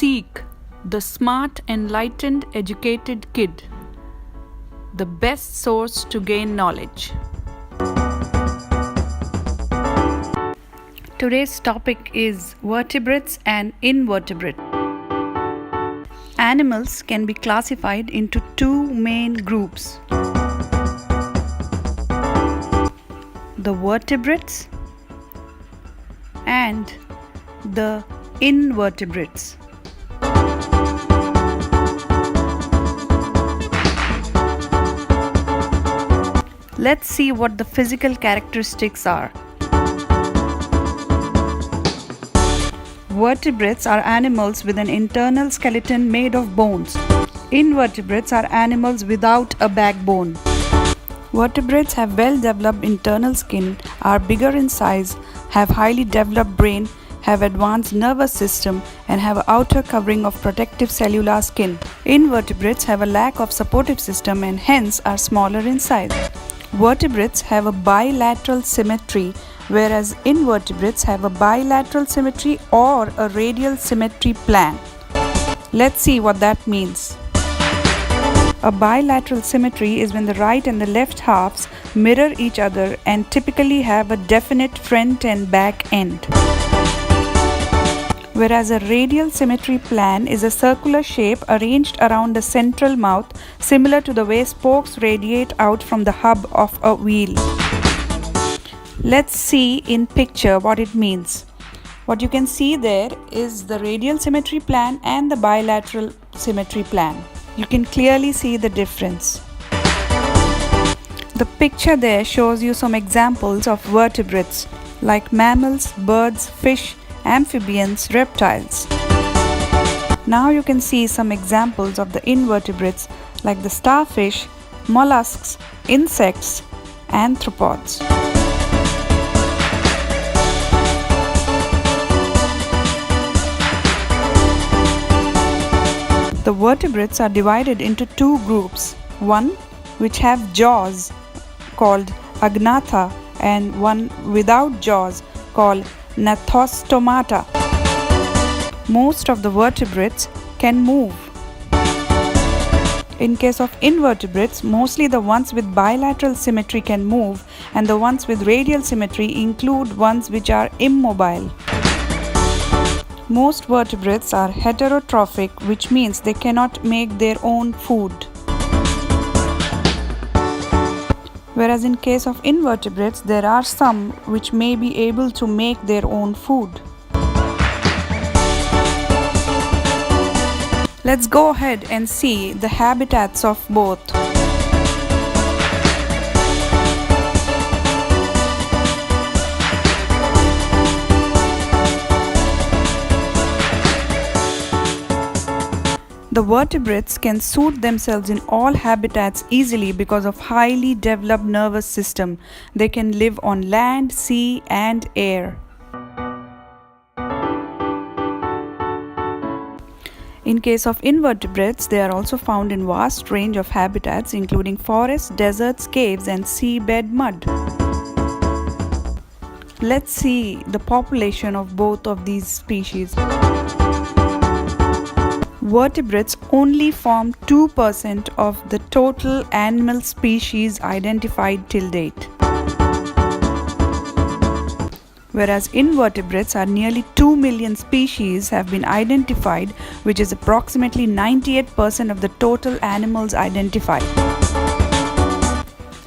Seek the smart, enlightened, educated kid, the best source to gain knowledge. Today's topic is vertebrates and invertebrates. Animals can be classified into two main groups: the vertebrates and the invertebrates. Let's see what the physical characteristics are. Vertebrates are animals with an internal skeleton made of bones. Invertebrates are animals without a backbone. Vertebrates have well-developed internal skin, are bigger in size, have highly developed brain, have advanced nervous system, and have an outer covering of protective cellular skin. Invertebrates have a lack of supportive system and hence are smaller in size. Vertebrates have a bilateral symmetry, whereas invertebrates have a bilateral symmetry or a radial symmetry plan. Let's see what that means. A bilateral symmetry is when the right and the left halves mirror each other and typically have a definite front and back end. Whereas a radial symmetry plan is a circular shape arranged around a central mouth, similar to the way spokes radiate out from the hub of a wheel. Let's see in picture what it means. What you can see there is the radial symmetry plan and the bilateral symmetry plan. You can clearly see the difference. The picture there shows you some examples of vertebrates like mammals, birds, fish, amphibians, reptiles. Now you can see some examples of the invertebrates like the starfish, mollusks, insects, arthropods. The vertebrates are divided into two groups, one which have jaws called agnatha and one without jaws called gnathostomata. Most of the vertebrates can move. In case of invertebrates, mostly the ones with bilateral symmetry can move, and the ones with radial symmetry include ones which are immobile. Most vertebrates are heterotrophic, which means they cannot make their own food. Whereas in case of invertebrates, there are some which may be able to make their own food. Let's go ahead and see the habitats of both. The vertebrates can suit themselves in all habitats easily because of highly developed nervous system. They can live on land, sea, and air. In case of invertebrates, they are also found in vast range of habitats including forests, deserts, caves, and seabed mud. Let's see the population of both of these species. Vertebrates only form 2% of the total animal species identified till date, whereas invertebrates are nearly 2 million species have been identified, which is approximately 98% of the total animals identified.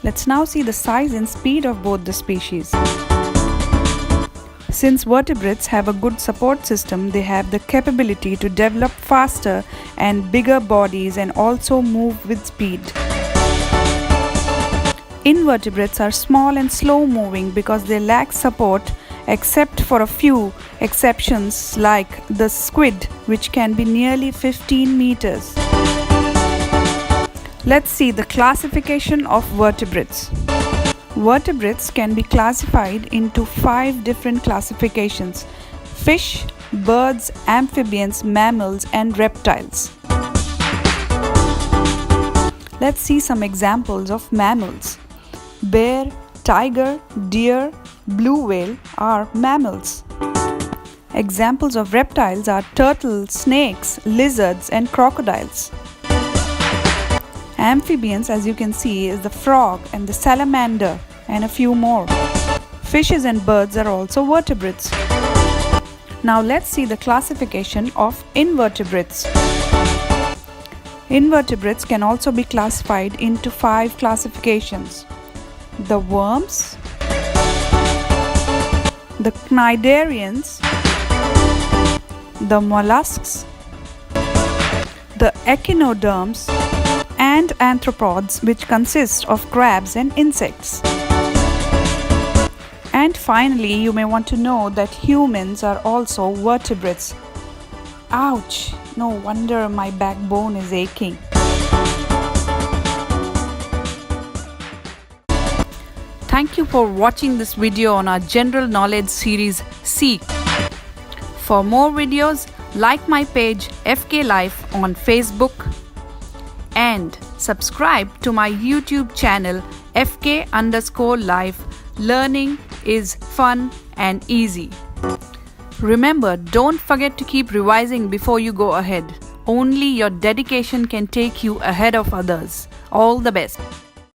Let's now see the size and speed of both the species. Since vertebrates have a good support system, they have the capability to develop faster and bigger bodies and also move with speed. Invertebrates are small and slow moving because they lack support, except for a few exceptions like the squid, which can be nearly 15 meters. Let's see the classification of vertebrates. Vertebrates can be classified into 5 different classifications: fish, birds, amphibians, mammals, and reptiles. Let's see some examples of mammals. Bear, tiger, deer, blue whale are mammals. Examples of reptiles are turtles, snakes, lizards, and crocodiles. Amphibians, as you can see, is the frog and the salamander and a few more. Fishes and birds are also vertebrates. Now let's see the classification of invertebrates. Invertebrates can also be classified into 5 classifications: the worms, the cnidarians, the mollusks, the echinoderms, and arthropods, which consist of crabs and insects. And finally, you may want to know that humans are also vertebrates. Ouch! No wonder my backbone is aching. Thank you for watching this video on our general knowledge series Seek. For more videos, like my page FK Life on Facebook and subscribe to my YouTube channel FK_Life. Learning is fun and easy. Remember, don't forget to keep revising before you go ahead. Only your dedication can take you ahead of others. All the best.